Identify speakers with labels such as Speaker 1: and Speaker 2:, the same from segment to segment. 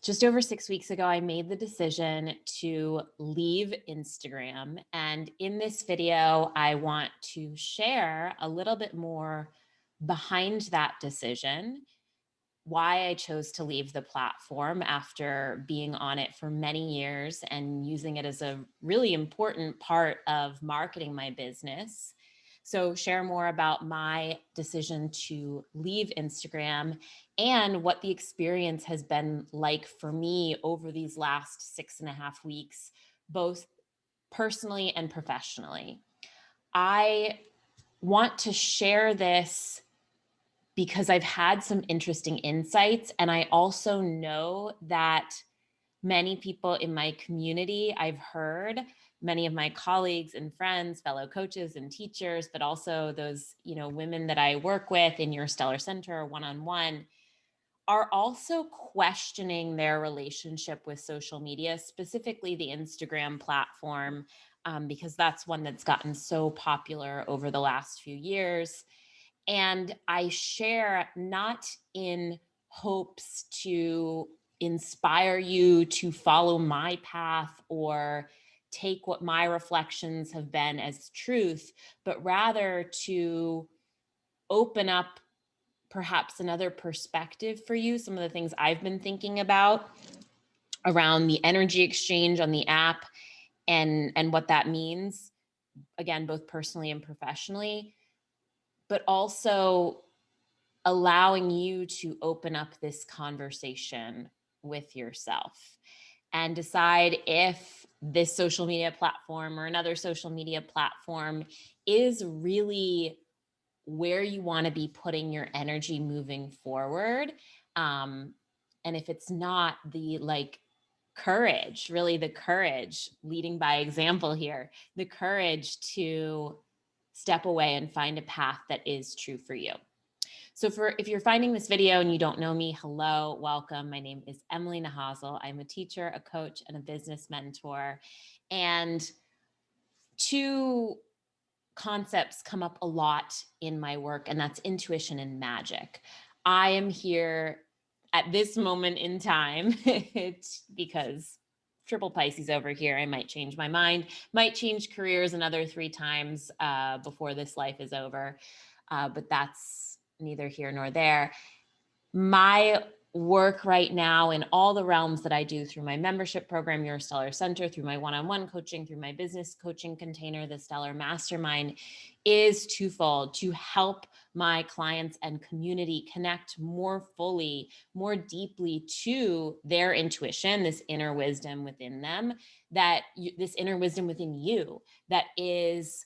Speaker 1: Just over 6 weeks ago, I made the decision to leave Instagram. And in this video, I want to share a little bit more behind that decision, why I chose to leave the platform after being on it for many years and using it as a really important part of marketing my business. So, share more about my decision to leave Instagram and what the experience has been like for me over these last 6.5 weeks, both personally and professionally. I want to share this because I've had some interesting insights. And I also know that many people in my community, I've heard many of my colleagues and friends, fellow coaches and teachers, but also those, women that I work with in your Stellar Center one-on-one are also questioning their relationship with social media, specifically the Instagram platform, because that's one that's gotten so popular over the last few years. And I share not in hopes to inspire you to follow my path or take what my reflections have been as truth, but rather to open up perhaps another perspective for you. Some of the things I've been thinking about around the energy exchange on the app and what that means, again, both personally and professionally, but also allowing you to open up this conversation with yourself and decide if this social media platform or another social media platform is really where you want to be putting your energy moving forward. And if it's not, the courage, really the courage, leading by example here, the courage to step away and find a path that is true for you. So if you're finding this video and you don't know me, hello, welcome. My name is Emily Nahazel. I'm a teacher, a coach, and a business mentor. And two concepts come up a lot in my work, and that's intuition and magic. I am here at this moment in time it's because triple Pisces over here. I might change my mind, might change careers another 3 times before this life is over. But that's neither here nor there. My work right now in all the realms that I do through my membership program, Your Stellar Center, through my one-on-one coaching, through my business coaching container, the Stellar Mastermind, is twofold: to help my clients and community connect more fully, more deeply to their intuition, this inner wisdom within them, this inner wisdom within you that is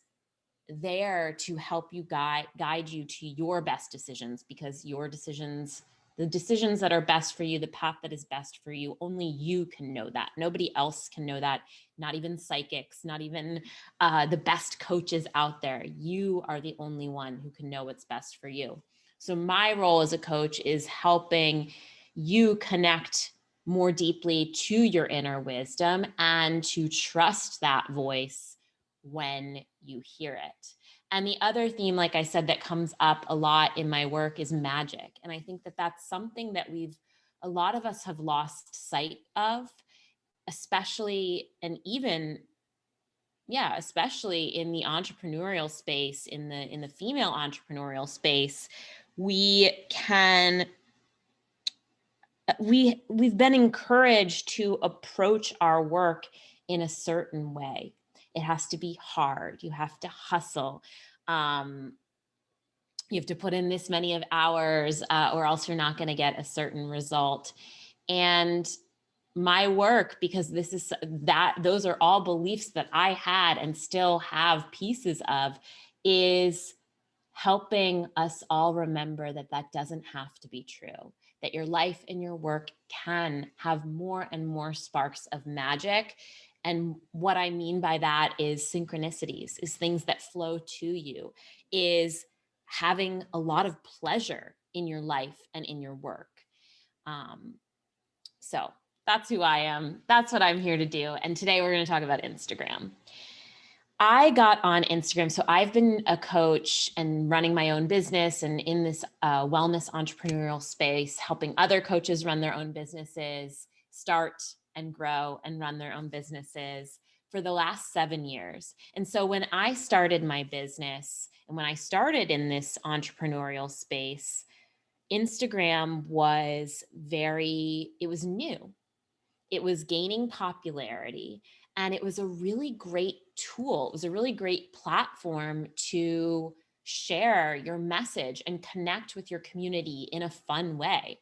Speaker 1: there to help you guide you to your best decisions, because your decisions, the decisions that are best for you, the path that is best for you, only you can know that. Nobody else can know that. Not even psychics, not even the best coaches out there. You are the only one who can know what's best for you. So my role as a coach is helping you connect more deeply to your inner wisdom and to trust that voice when you hear it. And the other theme, like I said, that comes up a lot in my work is magic. And I think that that's something that a lot of us have lost sight of, especially, and even, yeah, especially in the entrepreneurial space, in the female entrepreneurial space. We've been encouraged to approach our work in a certain way. It has to be hard. You have to hustle. You have to put in this many of hours, or else you're not going to get a certain result. And my work, because those are all beliefs that I had and still have pieces of, is helping us all remember that that doesn't have to be true, that your life and your work can have more and more sparks of magic. And what I mean by that is synchronicities, is things that flow to you, is having a lot of pleasure in your life and in your work. So that's who I am. That's what I'm here to do. And today we're going to talk about Instagram. I got on Instagram. So I've been a coach and running my own business and in this wellness entrepreneurial space, helping other coaches run their own businesses start and grow and run their own businesses for the last 7 years. And so when I started my business and when I started in this entrepreneurial space, Instagram was it was new. It was gaining popularity, and it was a really great tool. It was a really great platform to share your message and connect with your community in a fun way.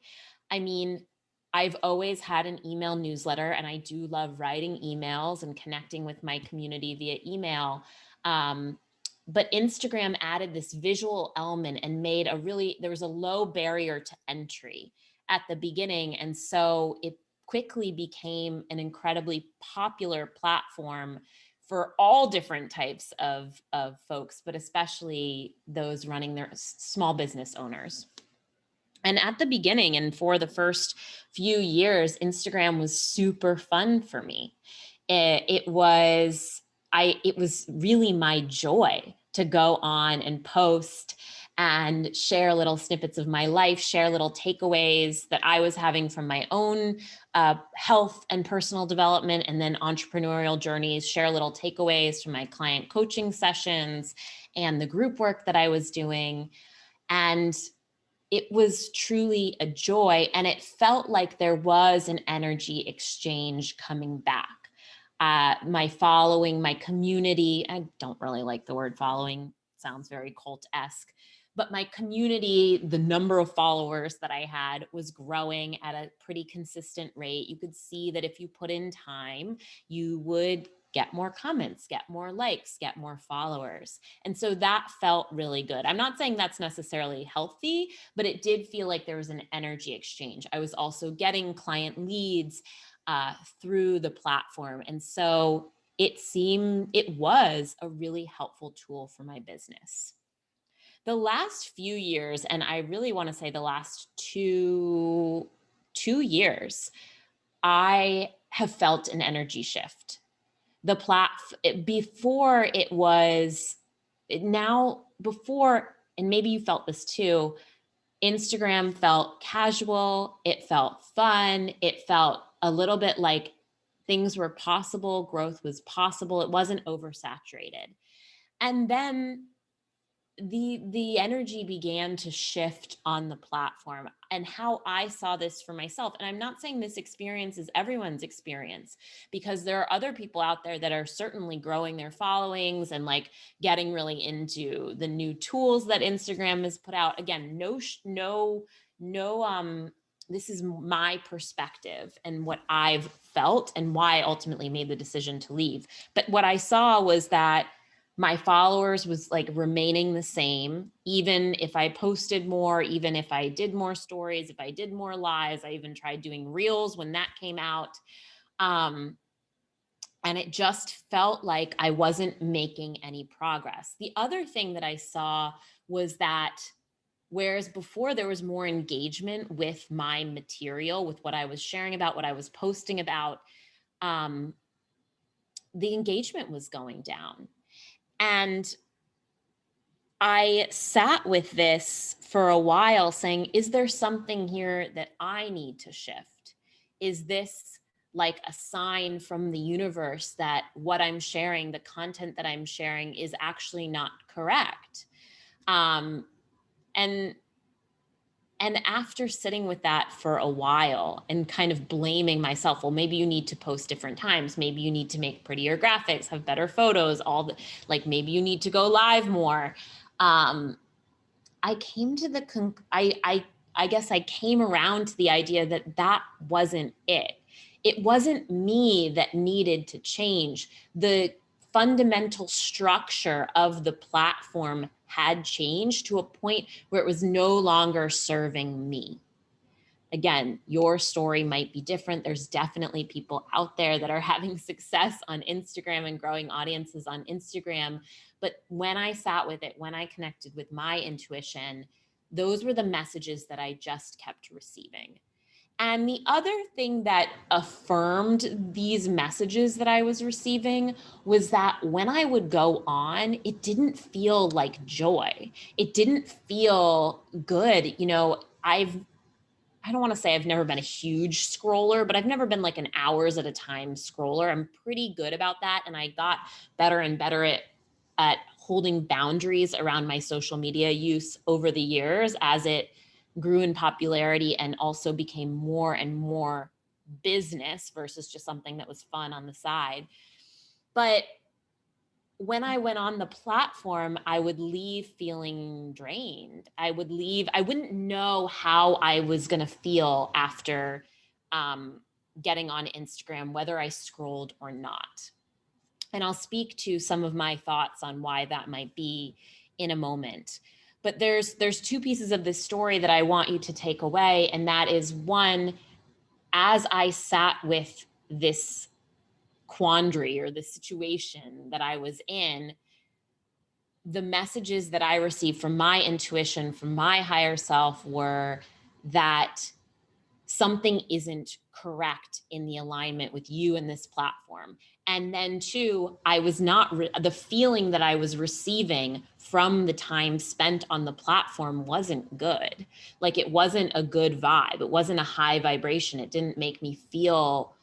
Speaker 1: I mean, I've always had an email newsletter, and I do love writing emails and connecting with my community via email. Um, but Instagram added this visual element and there was a low barrier to entry at the beginning. And so it quickly became an incredibly popular platform for all different types of folks, but especially those running their small business owners. And at the beginning and for the first few years, Instagram was super fun for me. It was really my joy to go on and post and share little snippets of my life, share little takeaways that I was having from my own health and personal development, and then entrepreneurial journeys, share little takeaways from my client coaching sessions and the group work that I was doing. And it was truly a joy, and it felt like there was an energy exchange coming back. My following, my community, I don't really like the word following, sounds very cult-esque, but my community, the number of followers that I had was growing at a pretty consistent rate. You could see that if you put in time, you would get more comments, get more likes, get more followers. And so that felt really good. I'm not saying that's necessarily healthy, but it did feel like there was an energy exchange. I was also getting client leads through the platform. And so it was a really helpful tool for my business. The last few years, and I really want to say the last two years, I have felt an energy shift. Before it was now before, and maybe you felt this too, Instagram felt casual, it felt fun, it felt a little bit like things were possible, growth was possible, it wasn't oversaturated. And then the energy began to shift on the platform, and how I saw this for myself. And I'm not saying this experience is everyone's experience, because there are other people out there that are certainly growing their followings and like getting really into the new tools that Instagram has put out. Again, this is my perspective and what I've felt and why I ultimately made the decision to leave. But what I saw was that my followers was like remaining the same, even if I posted more, even if I did more stories, if I did more lives. I even tried doing reels when that came out. And it just felt like I wasn't making any progress. The other thing that I saw was that whereas before there was more engagement with my material, with what I was sharing about, what I was posting about, the engagement was going down. And I sat with this for a while saying, is there something here that I need to shift? Is this like a sign from the universe that what I'm sharing, the content that I'm sharing, is actually not correct? And after sitting with that for a while and kind of blaming myself, well, maybe you need to post different times. Maybe you need to make prettier graphics, have better photos, maybe you need to go live more. I came to I guess I came around to the idea that that wasn't it. It wasn't me that needed to change. The fundamental structure of the platform had changed to a point where it was no longer serving me. Again, your story might be different. There's definitely people out there that are having success on Instagram and growing audiences on Instagram. But when I sat with it, when I connected with my intuition, those were the messages that I just kept receiving. And the other thing that affirmed these messages that I was receiving was that when I would go on, it didn't feel like joy. It didn't feel good. I don't want to say I've never been a huge scroller, but I've never been like an hours at a time scroller. I'm pretty good about that. And I got better and better at holding boundaries around my social media use over the years as it grew in popularity and also became more and more business versus just something that was fun on the side. But when I went on the platform, I would leave feeling drained. I wouldn't know how I was going to feel after getting on Instagram, whether I scrolled or not. And I'll speak to some of my thoughts on why that might be in a moment. But there's two pieces of this story that I want you to take away. And that is, one, as I sat with this quandary or the situation that I was in, the messages that I received from my intuition, from my higher self, were that something isn't correct in the alignment with you and this platform. And then two, I was not, the feeling that I was receiving from the time spent on the platform wasn't good. Like, it wasn't a good vibe. It wasn't a high vibration. It didn't make me feel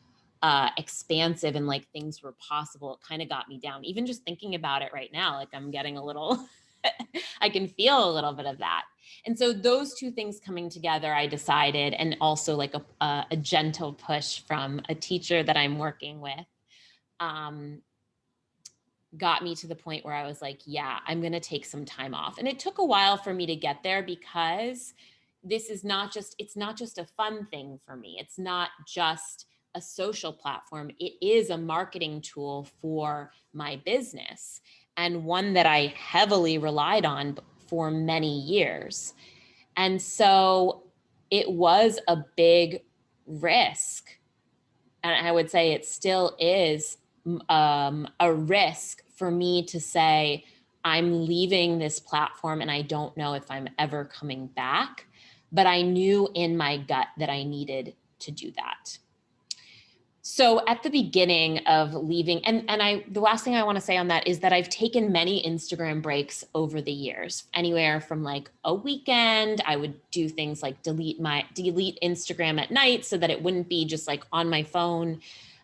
Speaker 1: expansive and like things were possible. It kind of got me down. Even just thinking about it right now, like I'm getting a little, I can feel a little bit of that. And so those two things coming together, I decided, and also like a gentle push from a teacher that I'm working with, got me to the point where I was like, yeah, I'm going to take some time off. And it took a while for me to get there, because it's not just a fun thing for me. It's not just a social platform. It is a marketing tool for my business, and one that I heavily relied on for many years. And so it was a big risk. And I would say it still is a risk for me to say, I'm leaving this platform and I don't know if I'm ever coming back. But I knew in my gut that I needed to do that. So at the beginning of leaving, the last thing I want to say on that is that I've taken many Instagram breaks over the years, anywhere from like a weekend. I would do things like delete Instagram at night so that it wouldn't be just like on my phone,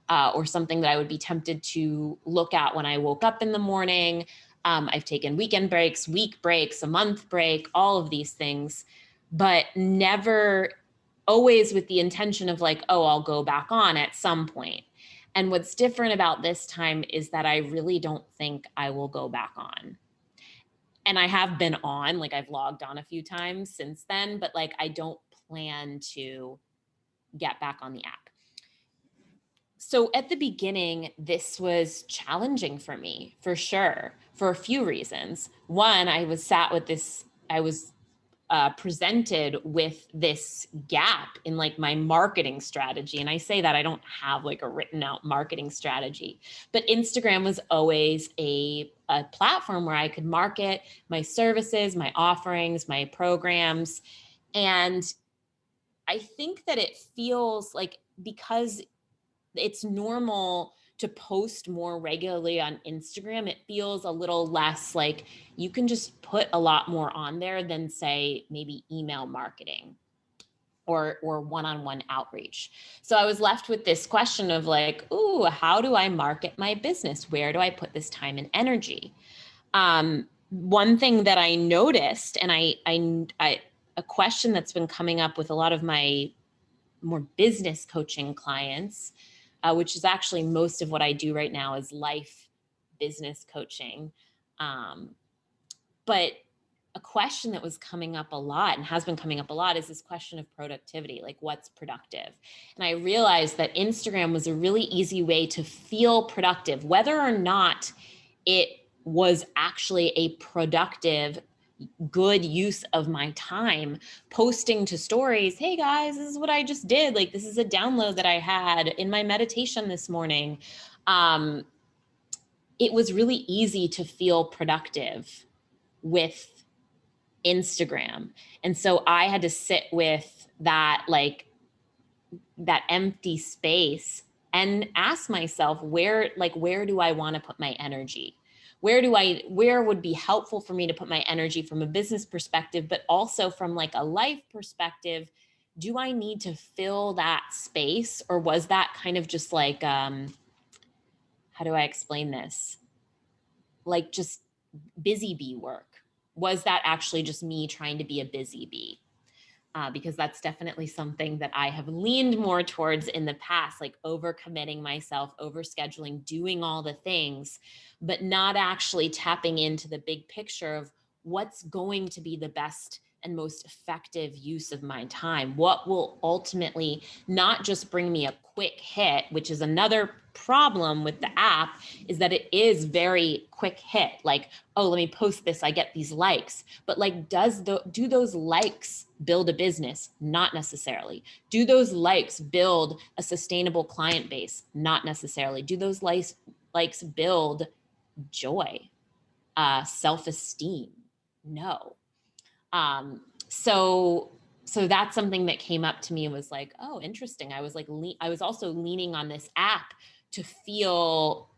Speaker 1: or something that I would be tempted to look at when I woke up in the morning. I've taken weekend breaks, week breaks, a month break, all of these things, but never always with the intention of like, oh, I'll go back on at some point. And what's different about this time is that I really don't think I will go back on. And I have been on, like I've logged on a few times since then, but like I don't plan to get back on the app. So at the beginning, this was challenging for me, for sure, for a few reasons. One, I was presented with this gap in like my marketing strategy. And I say that I don't have like a written out marketing strategy, but Instagram was always a platform where I could market my services, my offerings, my programs. And I think that it feels like, because it's normal to post more regularly on Instagram, it feels a little less like you can just put a lot more on there than, say, maybe email marketing or one-on-one outreach. So I was left with this question of like, ooh, how do I market my business? Where do I put this time and energy? One thing that I noticed, and a question that's been coming up with a lot of my more business coaching clients, which is actually most of what I do right now, is life business coaching. But a question that was coming up a lot and has been coming up a lot is this question of productivity, like what's productive? And I realized that Instagram was a really easy way to feel productive, whether or not it was actually a productive, good use of my time, posting to stories, hey guys, this is what I just did. Like, this is a download that I had in my meditation this morning. It was really easy to feel productive with Instagram. And so I had to sit with that, like that empty space, and ask myself, where do I want to put my energy? Where would be helpful for me to put my energy from a business perspective, but also from like a life perspective, do I need to fill that space? Or was that kind of just like, how do I explain this? Like just busy bee work? Was that actually just me trying to be a busy bee? Because that's definitely something that I have leaned more towards in the past, like overcommitting myself, overscheduling, doing all the things, but not actually tapping into the big picture of what's going to be the best and most effective use of my time. What will ultimately not just bring me a quick hit, which is another problem with the app, is that it is very quick hit. Like, oh, let me post this, I get these likes. But like, do those likes build a business? Not necessarily. Do those likes build a sustainable client base? Not necessarily. Do those likes build joy, self-esteem? No. So that's something that came up to me and was like, oh, interesting. I was like, I was also leaning on this app to feel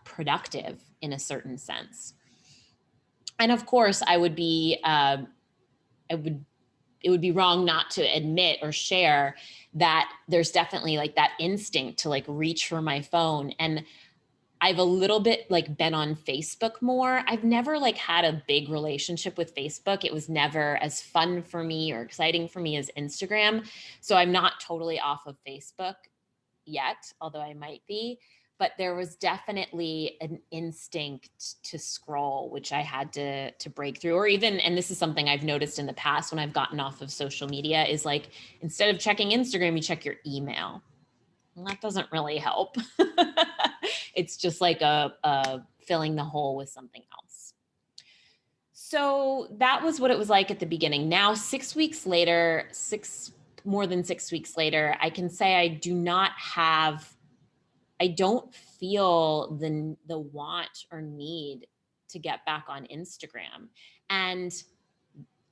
Speaker 1: productive in a certain sense. And of course, I would it would be wrong not to admit or share that there's definitely like that instinct to like reach for my phone. And I've a little bit like been on Facebook more. I've never like had a big relationship with Facebook. It was never as fun for me or exciting for me as Instagram. So I'm not totally off of Facebook yet, although I might be. But there was definitely an instinct to scroll, which I had to break through. Or even, and this is something I've noticed in the past when I've gotten off of social media, is like instead of checking Instagram, you check your email. And that doesn't really help. It's just like a filling the hole with something else. So that was what it was like at the beginning. Now, 6 weeks later, more than 6 weeks later, I can say I don't feel the want or need to get back on Instagram. And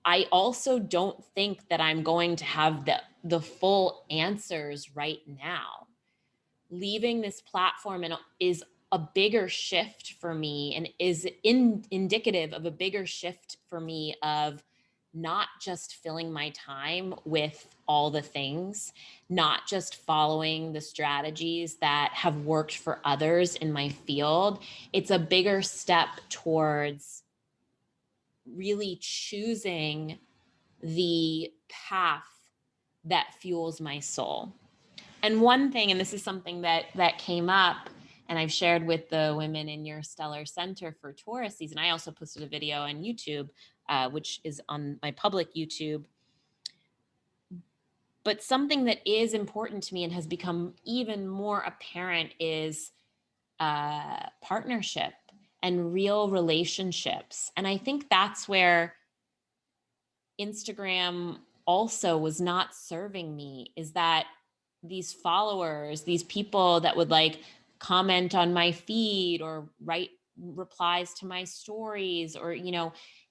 Speaker 1: I also don't think that I'm going to have the full answers right now. Leaving this platform is a bigger shift for me, and is indicative of a bigger shift for me of not just filling my time with all the things, not just following the strategies that have worked for others in my field. It's a bigger step towards really choosing the path that fuels my soul. And one thing, and this is something that came up and I've shared with the women in your Stellar Center for Taurus season. I also posted a video on YouTube, which is on my public YouTube. But something that is important to me and has become even more apparent is partnership and real relationships. And I think that's where Instagram also was not serving me, is that these followers, these people that would like comment on my feed or write replies to my stories, or,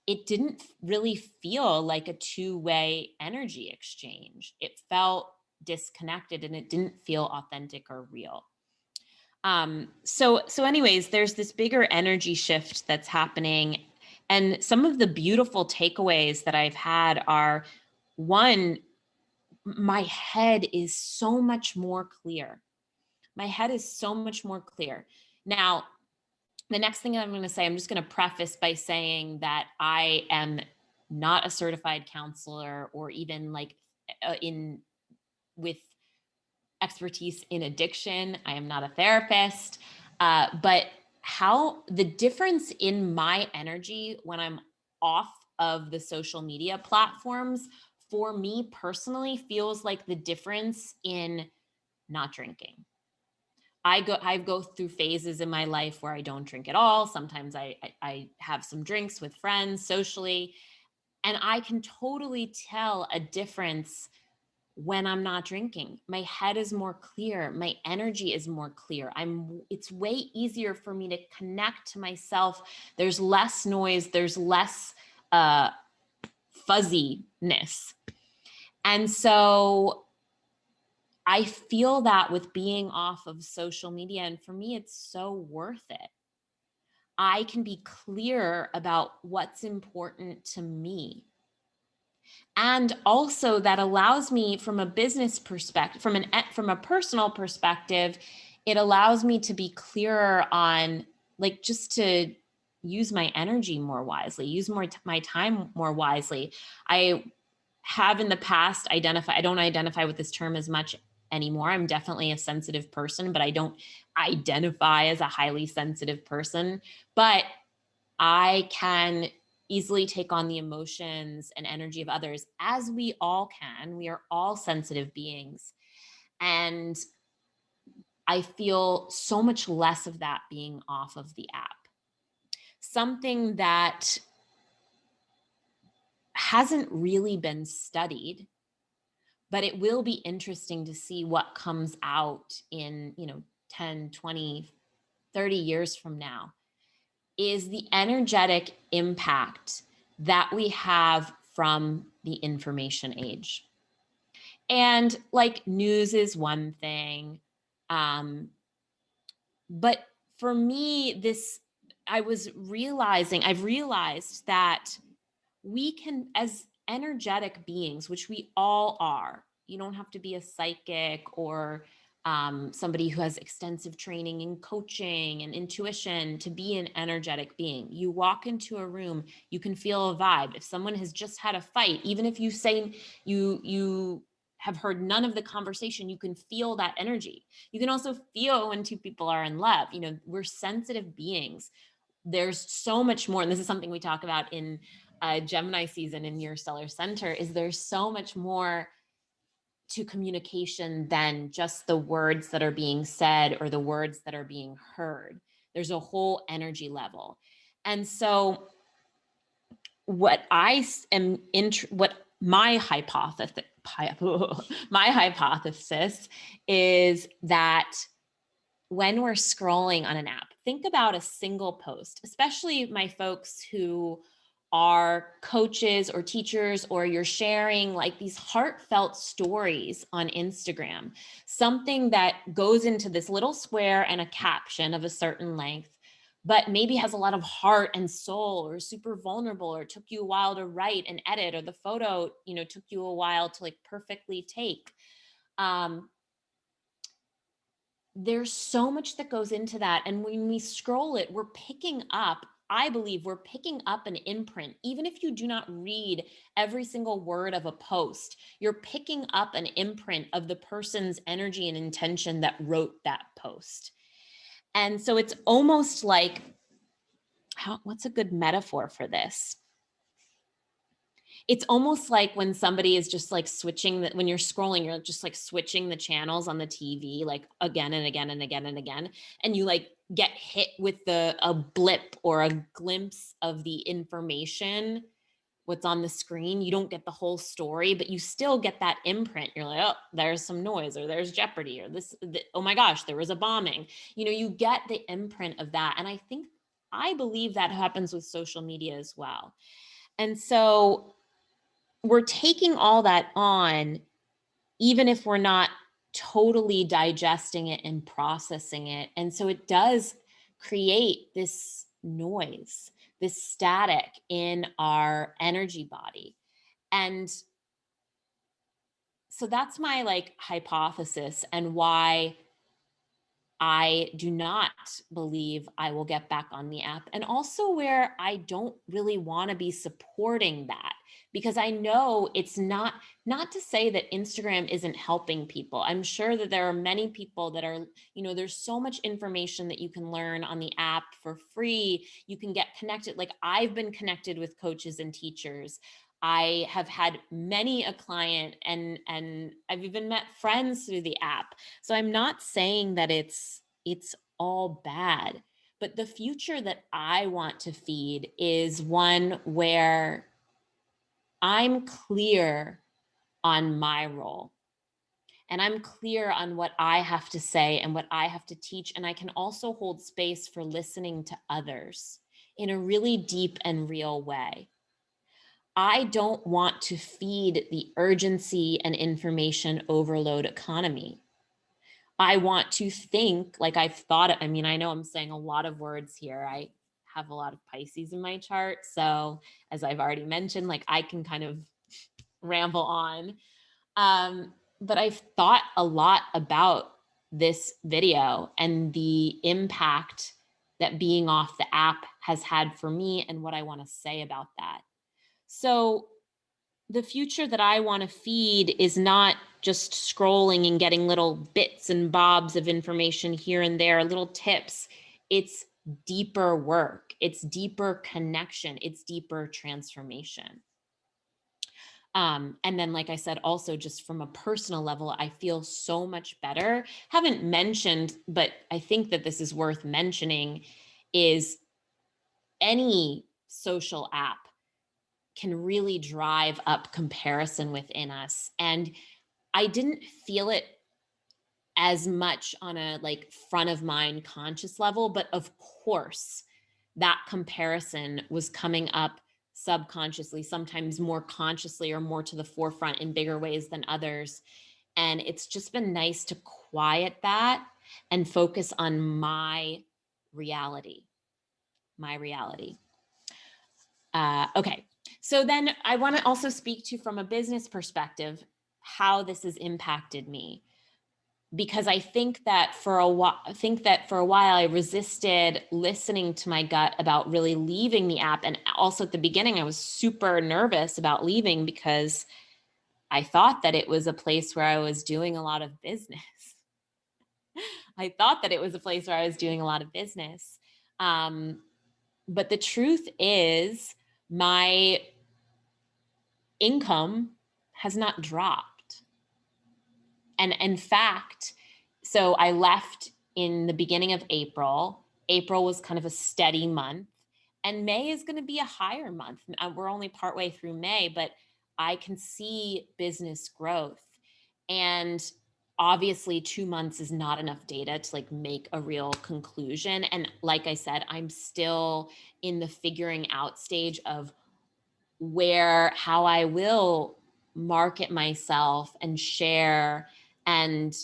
Speaker 1: it didn't really feel like a two-way energy exchange. It felt disconnected and it didn't feel authentic or real. So anyways, there's this bigger energy shift that's happening. And some of the beautiful takeaways that I've had are, one, my head is so much more clear. My head is so much more clear. Now, the next thing I'm going to say, I'm just going to preface by saying that I am not a certified counselor or even like with expertise in addiction. I am not a therapist, but how the difference in my energy when I'm off of the social media platforms for me personally feels like the difference in not drinking. I go through phases in my life where I don't drink at all. Sometimes I have some drinks with friends socially, and I can totally tell a difference when I'm not drinking. My head is more clear. My energy is more clear. It's way easier for me to connect to myself. There's less noise. There's less fuzziness. And so I feel that with being off of social media. And for me, it's so worth it. I can be clear about what's important to me. And also that allows me from a business perspective, from a personal perspective, it allows me to be clearer on like just to use my energy more wisely, use my time more wisely. I have in the past I don't identify with this term as much anymore. I'm definitely a sensitive person, but I don't identify as a highly sensitive person. But I can easily take on the emotions and energy of others, as we all can. We are all sensitive beings. And I feel so much less of that being off of the app. Something that hasn't really been studied, but it will be interesting to see what comes out in, 10, 20, 30 years from now, is the energetic impact that we have from the information age. And like news is one thing. But for me, I've realized that we can, as energetic beings, which we all are, you don't have to be a psychic or somebody who has extensive training in coaching and intuition to be an energetic being. You walk into a room, you can feel a vibe. If someone has just had a fight, even if you say you have heard none of the conversation, you can feel that energy. You can also feel when two people are in love. We're sensitive beings. There's so much more, and this is something we talk about in Gemini season in your stellar center, is there's so much more to communication than just the words that are being said or the words that are being heard. There's a whole energy level. And so what my hypothesis my hypothesis is that when we're scrolling on an app, think about a single post, especially my folks who are coaches or teachers, or you're sharing like these heartfelt stories on Instagram, something that goes into this little square and a caption of a certain length, but maybe has a lot of heart and soul, or super vulnerable, or took you a while to write and edit, or the photo, took you a while to like perfectly take. There's so much that goes into that. And when we scroll it, I believe we're picking up an imprint. Even if you do not read every single word of a post, you're picking up an imprint of the person's energy and intention that wrote that post. And so it's almost like, what's a good metaphor for this? It's almost like when somebody is just like when you're scrolling, you're just like switching the channels on the TV, like again and again and again and again. And you like get hit with a blip or a glimpse of the information, what's on the screen. You don't get the whole story, but you still get that imprint. You're like, oh, there's some noise, or there's jeopardy, or oh my gosh, there was a bombing. You get the imprint of that. And I believe that happens with social media as well. And so we're taking all that on, even if we're not totally digesting it and processing it. And so it does create this noise, this static in our energy body. And so that's my like hypothesis, and why I do not believe I will get back on the app, and also where I don't really want to be supporting that, because I know it's not to say that Instagram isn't helping people. I'm sure that there are many people that are, there's so much information that you can learn on the app for free. You can get connected. Like I've been connected with coaches and teachers. I have had many a client, and I've even met friends through the app. So I'm not saying that it's all bad, but the future that I want to feed is one where I'm clear on my role, and I'm clear on what I have to say and what I have to teach, and I can also hold space for listening to others in a really deep and real way. I don't want to feed the urgency and information overload economy. I want to think like I've thought it. I mean, I know I'm saying a lot of words here. I have a lot of Pisces in my chart. So as I've already mentioned, like I can kind of ramble on. But I've thought a lot about this video and the impact that being off the app has had for me and what I want to say about that. So, the future that I want to feed is not just scrolling and getting little bits and bobs of information here and there, little tips. It's deeper work, it's deeper connection, it's deeper transformation. And then, like I said, also just from a personal level, I feel so much better. Haven't mentioned, but I think that this is worth mentioning, is any social app can really drive up comparison within us. And I didn't feel it as much on a like front of mind conscious level, but of course, that comparison was coming up subconsciously, sometimes more consciously or more to the forefront in bigger ways than others. And it's just been nice to quiet that and focus on my reality, my reality. Okay. So then I want to also speak to, from a business perspective, how this has impacted me. Because I think that for a while, I resisted listening to my gut about really leaving the app. And also at the beginning, I was super nervous about leaving because I thought that it was a place where I was doing a lot of business. I thought that it was a place where I was doing a lot of business. But the truth is, my income has not dropped. And in fact, so I left in the beginning of April. April was kind of a steady month, and May is going to be a higher month. We're only partway through May, but I can see business growth. And obviously 2 months is not enough data to like make a real conclusion. And like I said, I'm still in the figuring out stage of how I will market myself and share and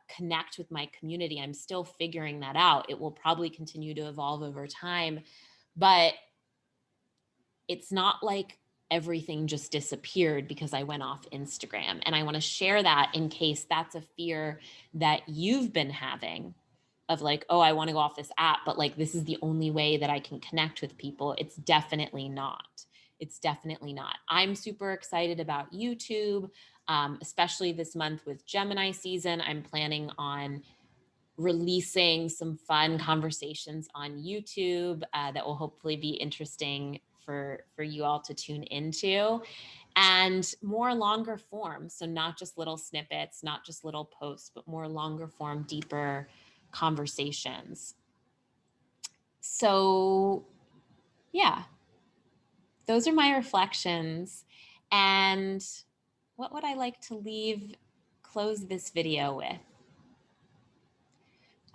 Speaker 1: connect with my community. I'm still figuring that out. It will probably continue to evolve over time, but it's not like everything just disappeared because I went off Instagram. And I want to share that in case that's a fear that you've been having, of like, oh, I want to go off this app, but like, this is the only way that I can connect with people. It's definitely not. It's definitely not. I'm super excited about YouTube, especially this month with Gemini season. I'm planning on releasing some fun conversations on YouTube that will hopefully be interesting for you all to tune into, and more longer form. So not just little snippets, not just little posts, but more longer form, deeper conversations. So yeah, those are my reflections. And what would I like to close this video with?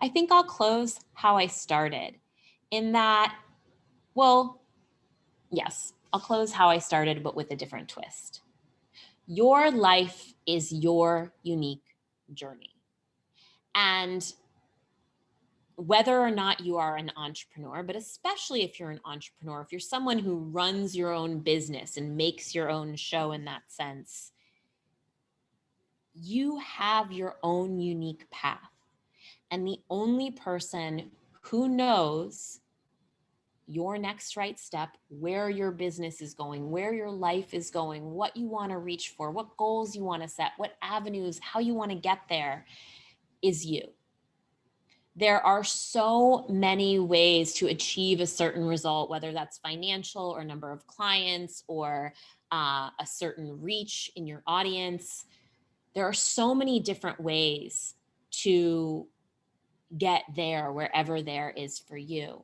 Speaker 1: I think I'll close how I started, in that, well, yes, I'll close how I started, but with a different twist. Your life is your unique journey. And whether or not you are an entrepreneur, but especially if you're an entrepreneur, if you're someone who runs your own business and makes your own show in that sense, you have your own unique path. And the only person who knows your next right step, where your business is going, where your life is going, what you want to reach for, what goals you want to set, what avenues, how you want to get there, is you. There are so many ways to achieve a certain result, whether that's financial or number of clients or a certain reach in your audience. There are so many different ways to get there, wherever there is for you.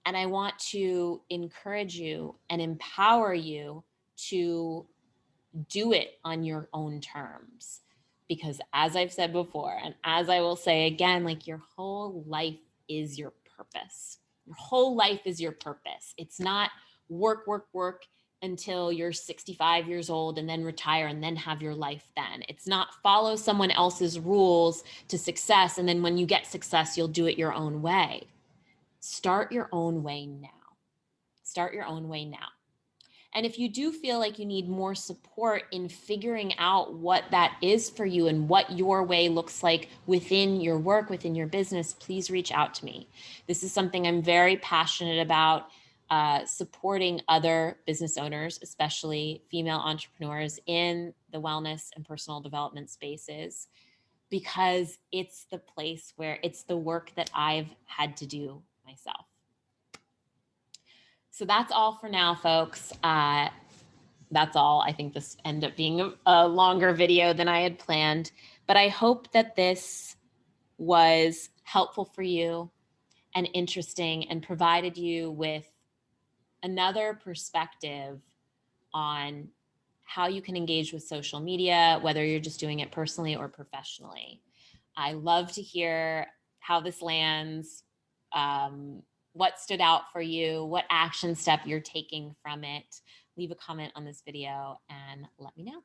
Speaker 1: And I want to encourage you and empower you to do it on your own terms. Because as I've said before, and as I will say again, like, your whole life is your purpose. Your whole life is your purpose. It's not work, work, work until you're 65 years old and then retire and then have your life then. It's not follow someone else's rules to success, and then when you get success, you'll do it your own way. Start your own way now. Start your own way now. And if you do feel like you need more support in figuring out what that is for you and what your way looks like within your work, within your business, please reach out to me. This is something I'm very passionate about, supporting other business owners, especially female entrepreneurs in the wellness and personal development spaces, because it's the place where it's the work that I've had to do myself. So that's all for now, folks. That's all. I think this ended up being a longer video than I had planned, but I hope that this was helpful for you and interesting and provided you with another perspective on how you can engage with social media, whether you're just doing it personally or professionally. I love to hear how this lands, what stood out for you, what action step you're taking from it. Leave a comment on this video and let me know.